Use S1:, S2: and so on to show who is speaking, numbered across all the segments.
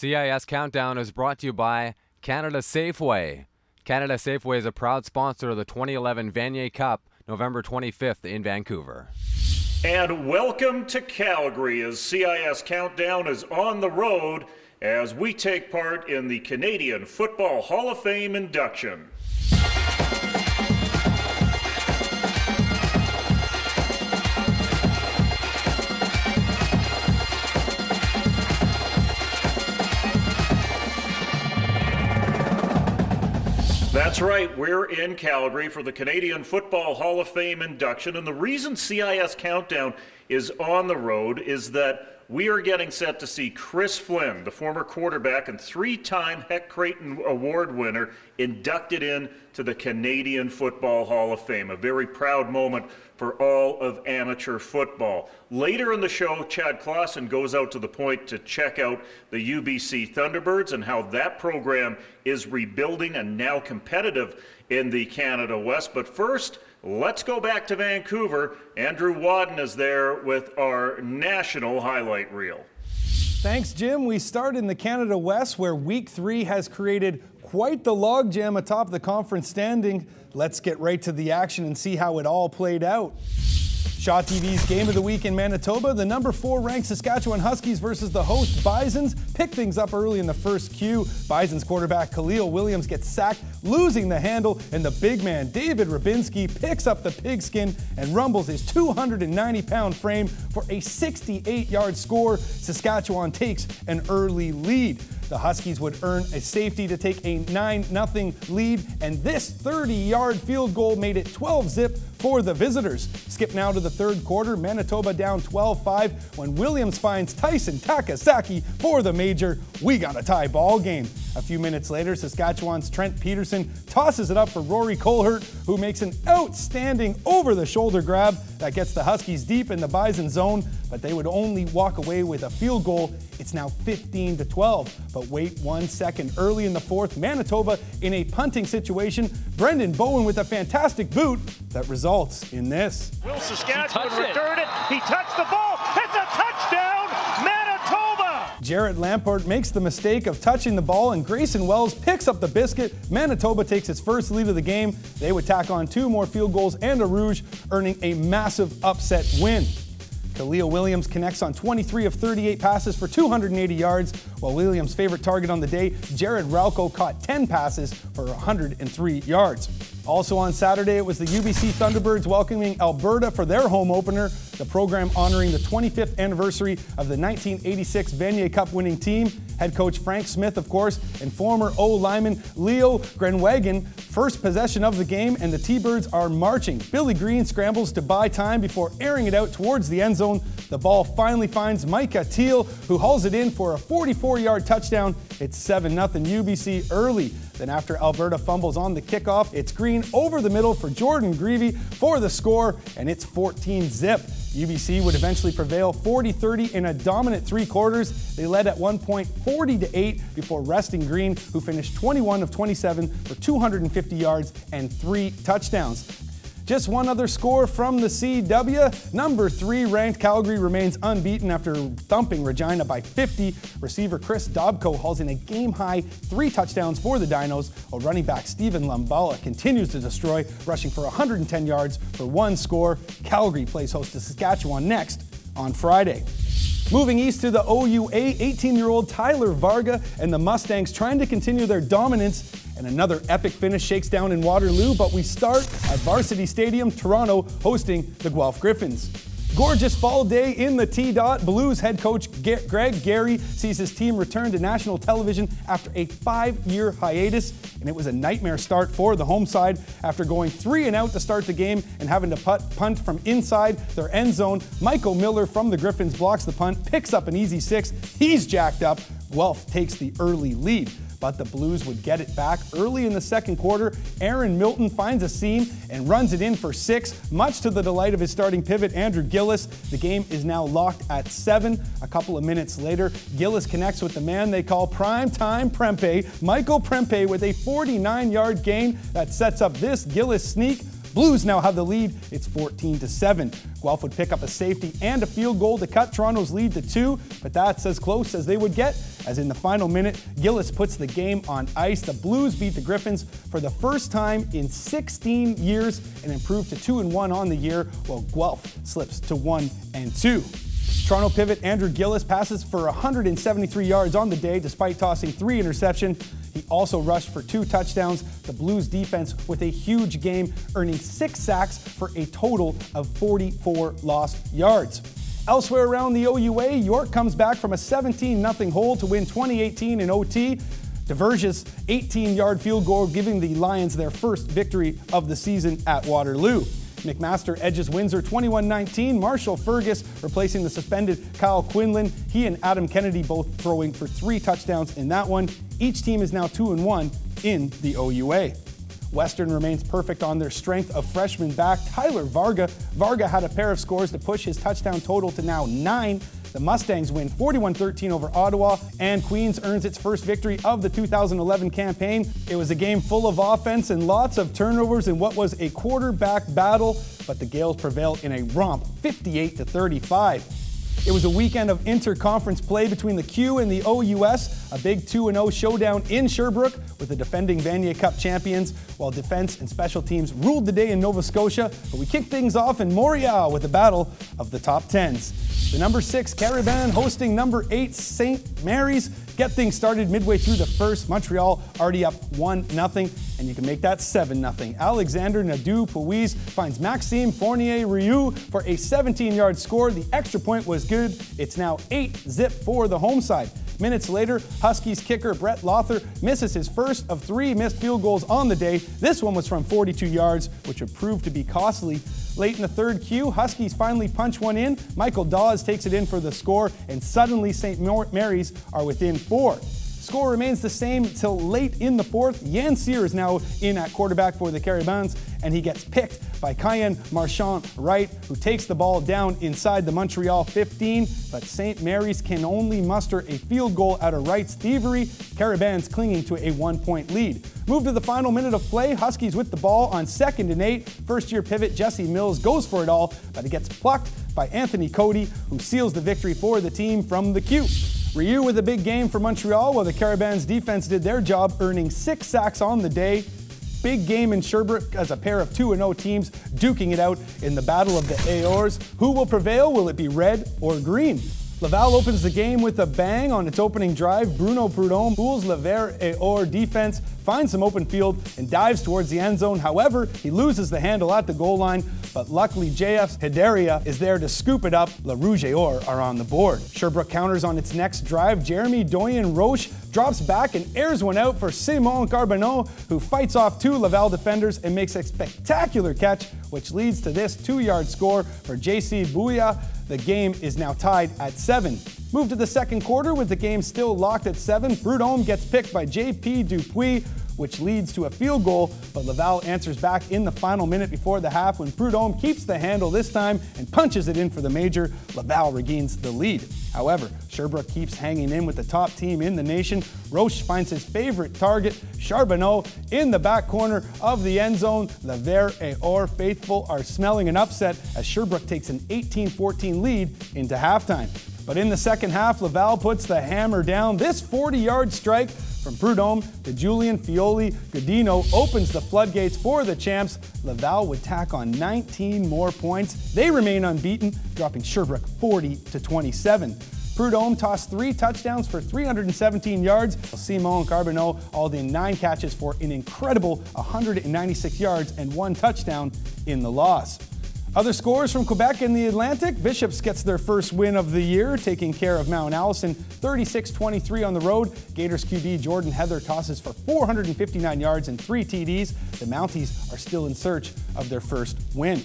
S1: CIS Countdown is brought to you by Canada Safeway. Canada Safeway is a proud sponsor of the 2011 Vanier Cup, November 25th in Vancouver.
S2: And welcome to Calgary as CIS Countdown is on the road as we take part in the Canadian Football Hall of Fame induction. That's right, we're in Calgary for the Canadian Football Hall of Fame induction, and the reason CIS Countdown is on the road is that we are getting set to see Chris Flynn, the former quarterback and three-time Heck Creighton Award winner, inducted into the Canadian Football Hall of Fame. A very proud moment for all of amateur football. Later in the show, Chad Clausen goes out to the point to check out the UBC Thunderbirds and how that program is rebuilding and now competitive in the Canada West. But first, let's go back to Vancouver. Andrew Wadden is there with our national highlight reel.
S3: Thanks, Jim. We start in the Canada West, where Week 3 has created quite the logjam atop the conference standing. Let's get right to the action and see how it all played out. Shaw TV's Game of the Week in Manitoba, the number 4 ranked Saskatchewan Huskies versus the host Bisons pick things up early in the first queue. Bison's quarterback Khalil Williams gets sacked, losing the handle, and the big man David Rabinski picks up the pigskin and rumbles his 290-pound frame for a 68-yard score. Saskatchewan takes an early lead. The Huskies would earn a safety to take a 9-0 lead, and this 30-yard field goal made it 12-zip for the visitors. Skip now to the third quarter, Manitoba down 12-5 when Williams finds Tyson Takasaki for the major. We got a tie ball game. A few minutes later, Saskatchewan's Trent Peterson tosses it up for Rory Colhert, who makes an outstanding over-the-shoulder grab that gets the Huskies deep in the Bison zone, but they would only walk away with a field goal. It's now 15-12. But wait 1 second. Early in the fourth, Manitoba in a punting situation. Brendan Bowen with a fantastic boot that results in this.
S2: Will Saskatchewan return it? He touched the ball. It's a touchdown, Manitoba!
S3: Jarrett Lamport makes the mistake of touching the ball, and Grayson Wells picks up the biscuit. Manitoba takes its first lead of the game. They would tack on 2 more field goals and a rouge, earning a massive upset win. Khalil Williams connects on 23 of 38 passes for 280 yards, while Williams' favorite target on the day, Jared Ralco, caught 10 passes for 103 yards. Also on Saturday, it was the UBC Thunderbirds welcoming Alberta for their home opener, the program honoring the 25th anniversary of the 1986 Vanier Cup winning team. Head coach Frank Smith, of course, and former O-lineman Leo Grenwagen. First possession of the game, and the T-Birds are marching. Billy Green scrambles to buy time before airing it out towards the end zone. The ball finally finds Micah Teal, who hauls it in for a 44-yard touchdown. It's 7-0 UBC early. Then after Alberta fumbles on the kickoff, it's Green over the middle for Jordan Greavy for the score, and it's 14-zip. UBC would eventually prevail 40-30 in a dominant 3 quarters. They led at one point 40-8 before resting Green, who finished 21 of 27 for 250 yards and 3 touchdowns. Just one other score from the CW. Number 3 ranked Calgary remains unbeaten after thumping Regina by 50. Receiver Chris Dobko hauls in a game-high 3 touchdowns for the Dinos, while running back Stephen Lumbala continues to destroy, rushing for 110 yards for 1 score. Calgary plays host to Saskatchewan next on Friday. Moving east to the OUA, 18-year-old Tyler Varga and the Mustangs trying to continue their dominance, and another epic finish shakes down in Waterloo, but we start at Varsity Stadium, Toronto, hosting the Guelph Griffins. Gorgeous fall day in the T-Dot. Blues head coach Greg Gary sees his team return to national television after a 5-year hiatus, and it was a nightmare start for the home side after going 3-and-out to start the game and having to punt from inside their end zone. Michael Miller from the Griffins blocks the punt, picks up an easy 6. He's jacked up. Guelph takes the early lead, but the Blues would get it back early in the second quarter. Aaron Milton finds a seam and runs it in for 6, much to the delight of his starting pivot, Andrew Gillis. The game is now locked at 7. A couple of minutes later, Gillis connects with the man they call Primetime Prempeh, Michael Prempeh, with a 49-yard gain that sets up this Gillis sneak. Blues now have the lead. It's 14-7. Guelph would pick up a safety and a field goal to cut Toronto's lead to 2, but that's as close as they would get as in the final minute, Gillis puts the game on ice. The Blues beat the Griffins for the first time in 16 years and improve to 2-1 on the year, while Guelph slips to 1-2. Toronto pivot Andrew Gillis passes for 173 yards on the day despite tossing 3 interceptions. He also rushed for 2 touchdowns. The Blues defense with a huge game, earning 6 sacks for a total of 44 lost yards. Elsewhere around the OUA, York comes back from a 17-0 hole to win 2018 in OT. DeVerge's 18-yard field goal giving the Lions their first victory of the season at Waterloo. McMaster edges Windsor 21-19. Marshall Fergus replacing the suspended Kyle Quinlan. He and Adam Kennedy both throwing for 3 touchdowns in that one. Each team is now 2-1 in the OUA. Western remains perfect on their strength of freshman back Tyler Varga. Varga had a pair of scores to push his touchdown total to now 9. The Mustangs win 41-13 over Ottawa, and Queens earns its first victory of the 2011 campaign. It was a game full of offense and lots of turnovers in what was a quarterback battle, but the Gales prevail in a romp 58-35. It was a weekend of inter-conference play between the Q and the OUS, a big 2-0 showdown in Sherbrooke with the defending Vanier Cup champions, while defense and special teams ruled the day in Nova Scotia. But we kicked things off in Montreal with the battle of the top 10s. The number 6 Caribin hosting number 8 St. Mary's. Get things started midway through the first. Montreal already up 1-0, and you can make that 7-0. Alexander Nadeau-Pouise finds Maxime Fournier-Rioux for a 17-yard score. The extra point was good. It's now 8-zip for the home side. Minutes later, Huskies kicker Brett Lothar misses his first of 3 missed field goals on the day. This one was from 42 yards, which would prove to be costly. Late in the third Q, Huskies finally punch one in. Michael Dawes takes it in for the score, and suddenly St. Mary's are within 4. Score remains the same until late in the fourth. Yan Cyr is now in at quarterback for the Caribins, and he gets picked by Cayenne Marchand-Wright, who takes the ball down inside the Montreal 15, but St. Mary's can only muster a field goal out of Wright's thievery. Caribins clinging to a 1-point lead. Move to the final minute of play. Huskies with the ball on 2nd and 8. First-year pivot Jesse Mills goes for it all, but it gets plucked by Anthony Cody, who seals the victory for the team from the Q. Ryu with a big game for Montreal, while the Caribins defense did their job, earning 6 sacks on the day. Big game in Sherbrooke as a pair of 2-0 teams duking it out in the battle of the Aors. Who will prevail? Will it be red or green? Laval opens the game with a bang on its opening drive. Bruno Prudhomme fools Laval Aor defense, finds some open field, and dives towards the end zone. However, he loses the handle at the goal line, but luckily JF's Hidaria is there to scoop it up. La Rouge Aor are on the board. Sherbrooke counters on its next drive. Jeremy Doyen-Roche drops back and airs one out for Simon Carbonneau, who fights off 2 Laval defenders and makes a spectacular catch, which leads to this 2-yard score for JC Bouya. The game is now tied at 7. Move to the second quarter with the game still locked at 7. Prudhomme gets picked by JP Dupuis, which leads to a field goal, but Laval answers back in the final minute before the half when Prudhomme keeps the handle this time and punches it in for the major. Laval regains the lead. However, Sherbrooke keeps hanging in with the top team in the nation. Roche finds his favorite target, Charbonneau, in the back corner of the end zone. The Vert et Or faithful are smelling an upset as Sherbrooke takes an 18-14 lead into halftime. But in the second half, Laval puts the hammer down. This 40-yard strike from Prudhomme to Julian Fioli Godino opens the floodgates for the champs. Laval would tack on 19 more points. They remain unbeaten, dropping Sherbrooke 40-27. Prudhomme tossed 3 touchdowns for 317 yards. Simon Carbonneau hauled in 9 catches for an incredible 196 yards and 1 touchdown in the loss. Other scores from Quebec and the Atlantic. Bishops gets their first win of the year, taking care of Mount Allison 36-23 on the road. Gators QB Jordan Heather tosses for 459 yards and 3 TDs. The Mounties are still in search of their first win.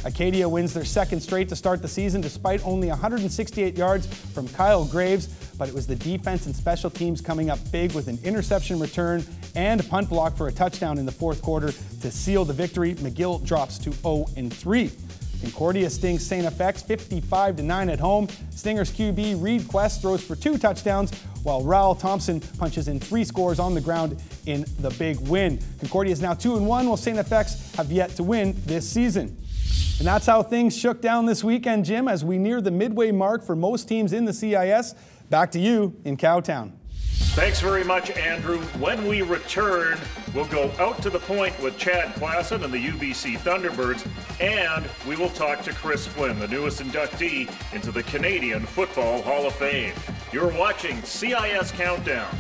S3: Acadia wins their second straight to start the season despite only 168 yards from Kyle Graves, but it was the defense and special teams coming up big with an interception return and a punt block for a touchdown in the fourth quarter to seal the victory. McGill drops to 0-3. Concordia stings St. FX 55-9 at home. Stingers QB Reed Quest throws for 2 touchdowns, while Raul Thompson punches in 3 scores on the ground in the big win. Concordia is now 2-1, while St. FX have yet to win this season. And that's how things shook down this weekend, Jim, as we near the midway mark for most teams in the CIS. Back to you in Cowtown.
S2: Thanks very much, Andrew. When we return, we'll go out to the point with Chad Klassen and the UBC Thunderbirds, and we will talk to Chris Flynn, the newest inductee into the Canadian Football Hall of Fame. You're watching CIS Countdown.